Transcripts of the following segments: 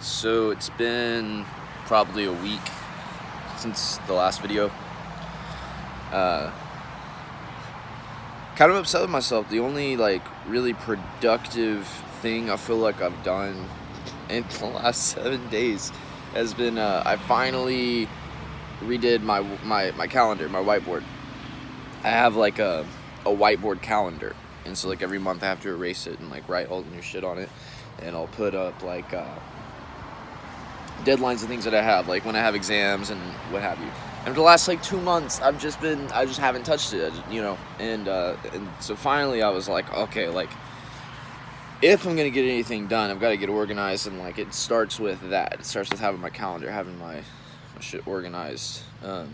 So it's been probably a week since the last video. Kind of upset with myself. The only really productive thing I feel like I've done in the last 7 days has been I finally redid my calendar, my whiteboard. I have a whiteboard calendar, and so every month I have to erase it and write all the new shit on it, and I'll put up deadlines and things that I have, when I have exams and what have you. And for the last 2 months, I just haven't touched it, and so finally I was like, okay, if I'm gonna get anything done, I've got to get organized, and it starts with that. It starts with having my calendar, having my shit organized. I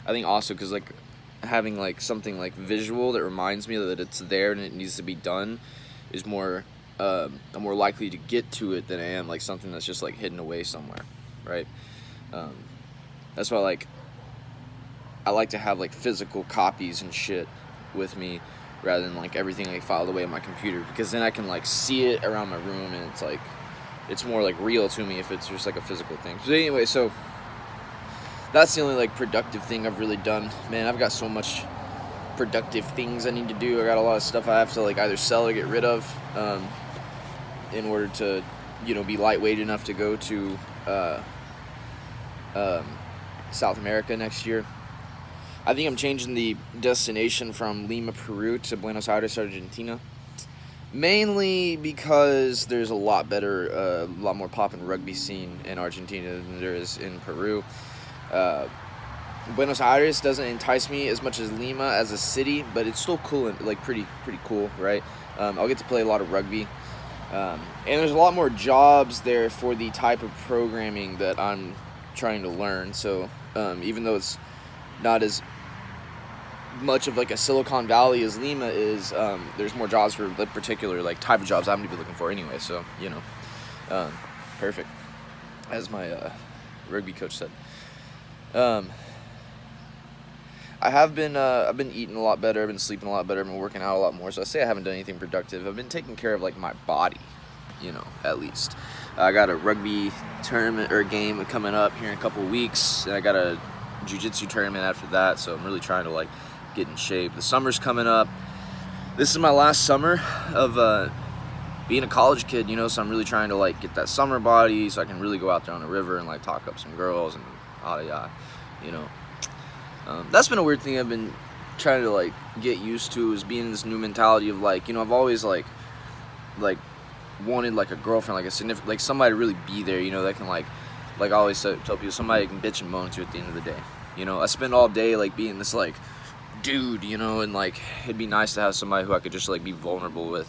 think also because having something visual that reminds me that it's there and it needs to be done is more I'm more likely to get to it than I am something that's just hidden away somewhere, right? That's why I like to have physical copies and shit with me rather than everything filed away on my computer, because then I can see it around my room, and it's more real to me if it's just a physical thing. So anyway, so that's the only productive thing I've really done. Man, I've got so much productive things I need to do. I got a lot of stuff I have to either sell or get rid of in order to be lightweight enough to go to South America next year. I think I'm changing the destination from Lima, Peru to Buenos Aires, Argentina, mainly because there's a lot more poppin' rugby scene in Argentina than there is in Peru. Buenos Aires doesn't entice me as much as Lima as a city, but it's still cool and pretty cool, right? I'll get to play a lot of rugby, and there's a lot more jobs there for the type of programming that I'm trying to learn. So even though it's not as much of a Silicon Valley as Lima is, there's more jobs for the particular type of jobs I'm gonna be looking for anyway. So perfect, as my rugby coach said. I've been eating a lot better. I've been sleeping a lot better. I've been working out a lot more. So I say I haven't done anything productive. I've been taking care of my body, at least. I got a rugby tournament or game coming up here in a couple of weeks, and I got a jiu-jitsu tournament after that. So I'm really trying to get in shape. The summer's coming up. This is my last summer of being a college kid, so I'm really trying to get that summer body so I can really go out there on the river and talk up some girls and that's been a weird thing I've been trying to get used to, is being in this new mentality of I've always wanted a girlfriend, a significant, somebody to really be there, that can I always tell people, somebody can bitch and moan to at the end of the day. I spend all day being this dude, and it'd be nice to have somebody who I could just be vulnerable with,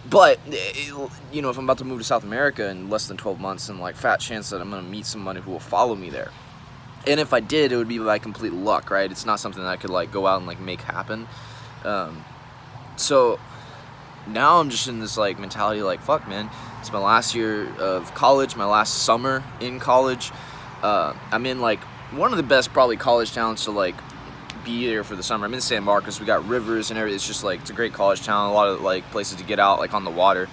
but if I'm about to move to South America in less than 12 months, and fat chance that I'm gonna meet somebody who will follow me there. And if I did, it would be by complete luck, right? It's not something that I could go out and make happen. So now I'm just in this mentality fuck, man, it's my last year of college, my last summer in college. I'm in one of the best probably college towns to be there for the summer. I'm in San Marcos. We got rivers and everything. It's just it's a great college town. A lot of places to get out on the water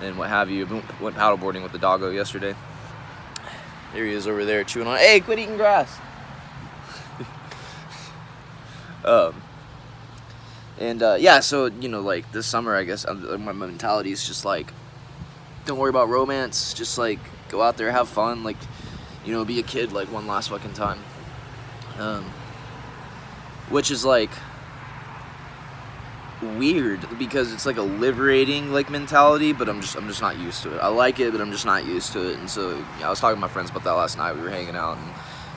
and what have you. Went paddleboarding with the doggo yesterday. There he is over there chewing on. Hey, quit eating grass. Yeah, so this summer, I guess my mentality is just don't worry about romance. Just go out there, have fun, be a kid one last fucking time. Which is weird, because it's a liberating mentality, but I'm just not used to it. I like it, but I'm just not used to it. And so I was talking to my friends about that last night. We were hanging out, and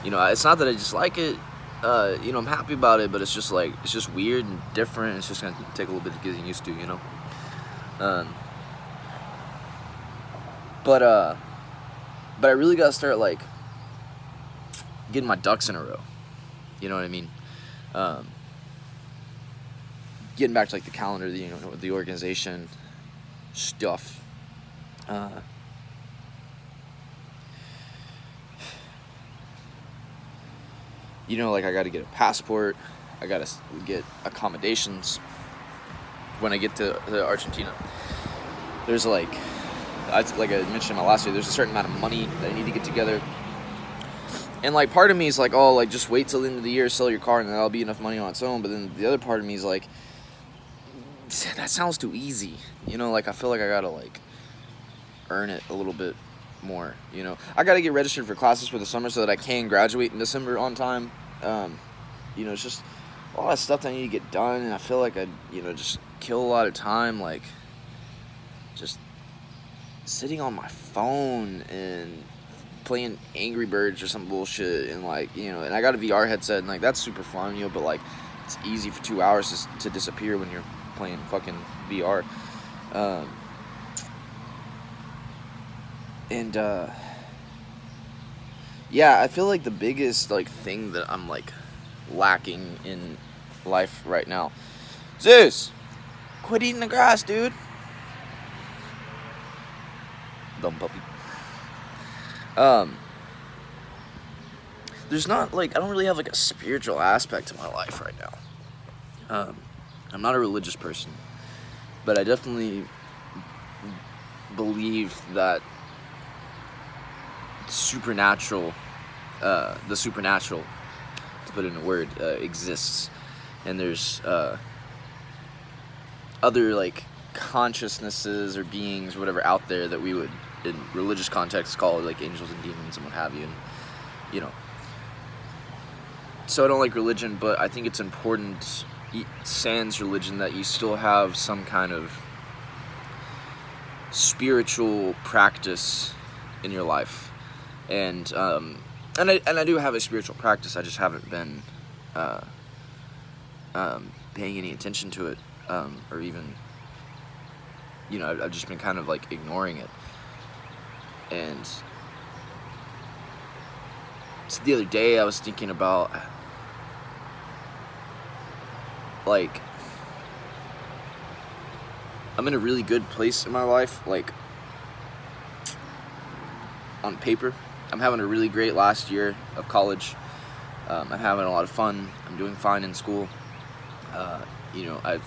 it's not that I just like it. I'm happy about it, but it's just it's just weird and different. It's just gonna take a little bit to get used to, But I really gotta start getting my ducks in a row. You know what I mean? Getting back to the calendar, the organization stuff. I got to get a passport. I got to get accommodations when I get to Argentina. There's like I mentioned in my last video, there's a certain amount of money that I need to get together. And, like, part of me is like, oh, like, just wait till the end of the year, sell your car, and that'll be enough money on its own. But then the other part of me is like, that sounds too easy. You know, like, I feel like I gotta, like, earn it a little bit more, you know. I gotta get registered for classes for the summer so that I can graduate in December on time. You know, it's just all that stuff that I need to get done, and I feel like I, you know, just kill a lot of time, like, just sitting on my phone and playing Angry Birds or some bullshit, and, like, you know, and I got a VR headset, and, like, that's super fun, you know, but, like, it's easy for 2 hours to disappear when you're playing fucking VR. Yeah, I feel like the biggest, like, thing that I'm, like, lacking in life right now. Zeus, quit eating the grass, dude. Dumb puppy. There's not, like, I don't really have, like, a spiritual aspect to my life right now. I'm not a religious person, but I definitely believe that the supernatural, to put in a word, exists, and there's other, like, consciousnesses or beings or whatever out there that we would, in religious context, call, like, angels and demons and what have you, and, you know. So I don't like religion, but I think it's important, sans religion, that you still have some kind of spiritual practice in your life. And I do have a spiritual practice. I just haven't been paying any attention to it, or even, you know, I've just been kind of, like, ignoring it. And so the other day I was thinking about, like, I'm in a really good place in my life, like, on paper. I'm having a really great last year of college. I'm having a lot of fun. I'm doing fine in school. You know, I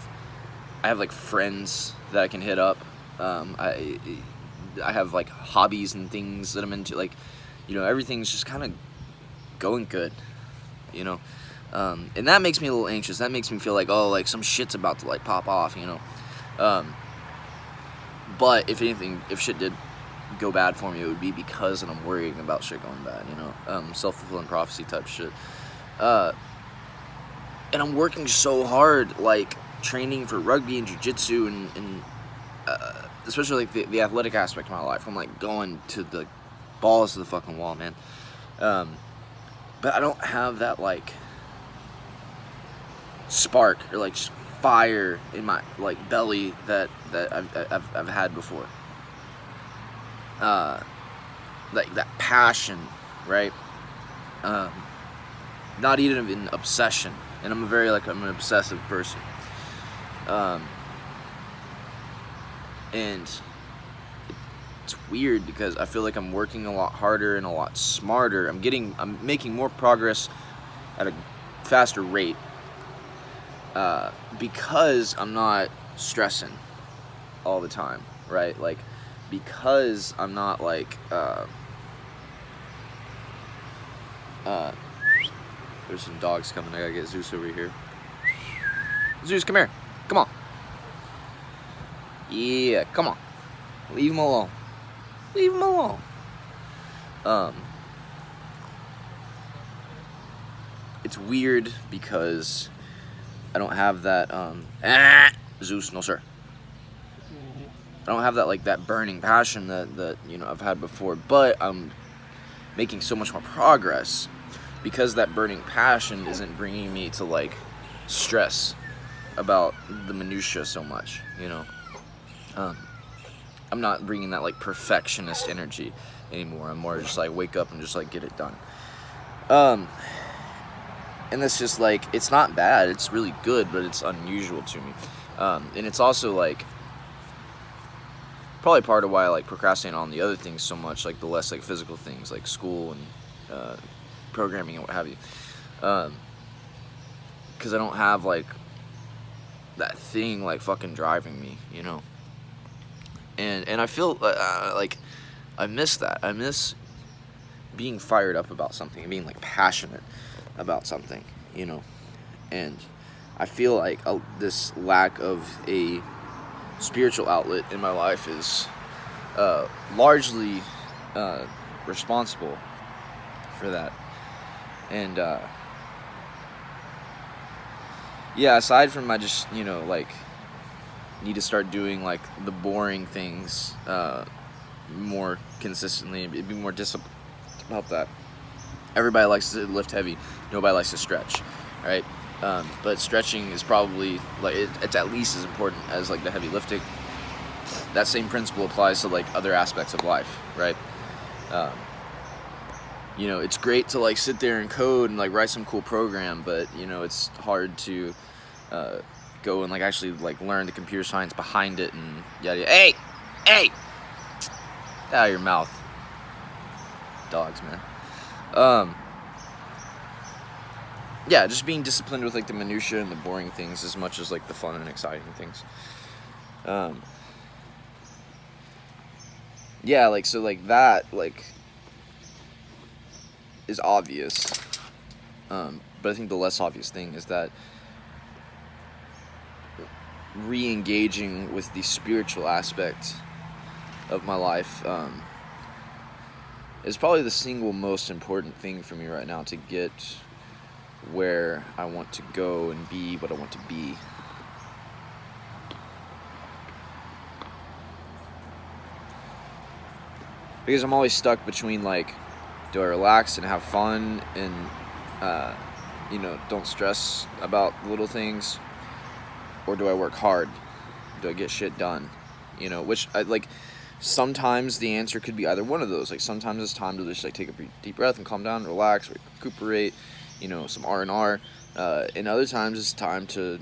have, like, friends that I can hit up. I have, like, hobbies and things that I'm into. Like, you know, everything's just kind of going good, you know. And that makes me a little anxious. That makes me feel like, oh, like, some shit's about to, like, pop off, you know. But if anything, if shit did go bad for me, it would be because I'm worrying about shit going bad, you know. Self-fulfilling prophecy type shit. And I'm working so hard, like, training for rugby and jiu-jitsu and especially, like, the athletic aspect of my life. I'm, like, going to the balls of the fucking wall, man. But I don't have that, like, spark or, like, fire in my, like, belly that I've had before. Like, that passion, right? Not even an obsession. And I'm I'm an obsessive person. And it's weird because I feel like I'm working a lot harder and a lot smarter. I'm making more progress at a faster rate, because I'm not stressing all the time, right? Like, because I'm not, like, there's some dogs coming. I gotta get Zeus over here. Zeus, come here. Come on. Yeah, come on. Leave him alone. Leave him alone. It's weird because I don't have that, Zeus, no sir. I don't have that, like, that burning passion that, you know, I've had before, but I'm making so much more progress because that burning passion isn't bringing me to, like, stress about the minutia so much, you know. I'm not bringing that, like, perfectionist energy anymore. I'm more just, like, wake up and just, like, get it done. And that's just, like, it's not bad. It's really good, but it's unusual to me. And it's also, like, probably part of why I, like, procrastinate on the other things so much, like the less, like, physical things, like school and programming and what have you. Because I don't have, like, that thing, like, fucking driving me, you know. and I feel like I miss that. I miss being fired up about something, being like passionate about something, you know. And I feel like this lack of a spiritual outlet in my life is largely responsible for that. And yeah, aside from I just, like, need to start doing like the boring things more consistently, be more disciplined about that. Everybody likes to lift heavy, nobody likes to stretch, right? But stretching is probably like it's at least as important as like the heavy lifting. That same principle applies to like other aspects of life, right? It's great to like sit there and code and like write some cool program, but it's hard to go and like actually like learn the computer science behind it and yada yada. Hey, get out of your mouth, dogs, man. Yeah, just being disciplined with like the minutia and the boring things as much as like the fun and exciting things. Yeah, like so like that like is obvious. But I think the less obvious thing is that re-engaging with the spiritual aspect of my life is probably the single most important thing for me right now to get where I want to go and be what I want to be. Because I'm always stuck between like, do I relax and have fun and don't stress about little things, or do I work hard? Do I get shit done? Which I like. Sometimes the answer could be either one of those. Like sometimes it's time to just like take a deep breath and calm down, relax, recuperate, some R&R. And other times it's time to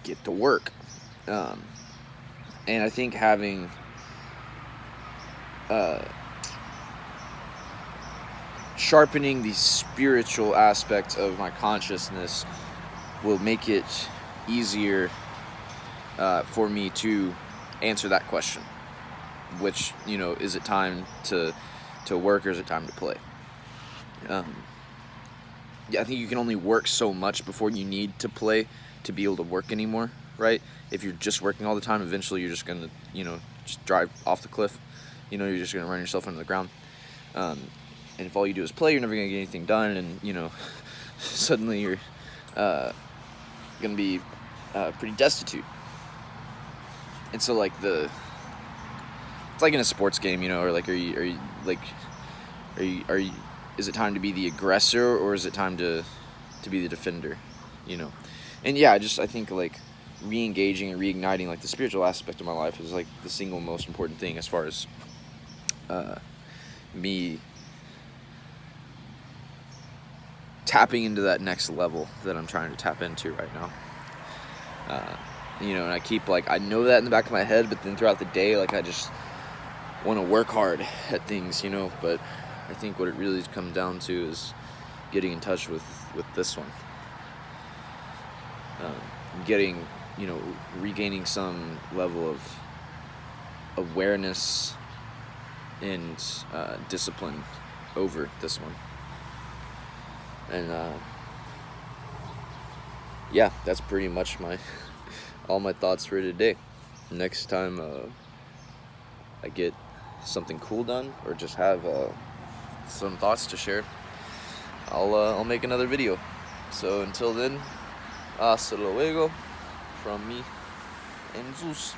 get to work. And I think having sharpening the spiritual aspect of my consciousness will make it easier for me to answer that question, which is it time to work or is it time to play? Yeah, I think you can only work so much before you need to play to be able to work anymore, right? If you're just working all the time, eventually you're just gonna just drive off the cliff. You're just gonna run yourself into the ground. And if all you do is play, you're never gonna get anything done, and suddenly you're gonna be pretty destitute. And so like it's like in a sports game, or like are you is it time to be the aggressor or is it time to be the defender? And yeah, I think like re-engaging and reigniting like the spiritual aspect of my life is like the single most important thing as far as me tapping into that next level that I'm trying to tap into right now. And I keep like, I know that in the back of my head, but then throughout the day, like I just want to work hard at things, but I think what it really comes down to is getting in touch with this one. Regaining some level of awareness and discipline over this one. And yeah, that's pretty much all my thoughts for today. Next time I get something cool done or just have some thoughts to share, I'll make another video. So until then, hasta luego from me and Zeus.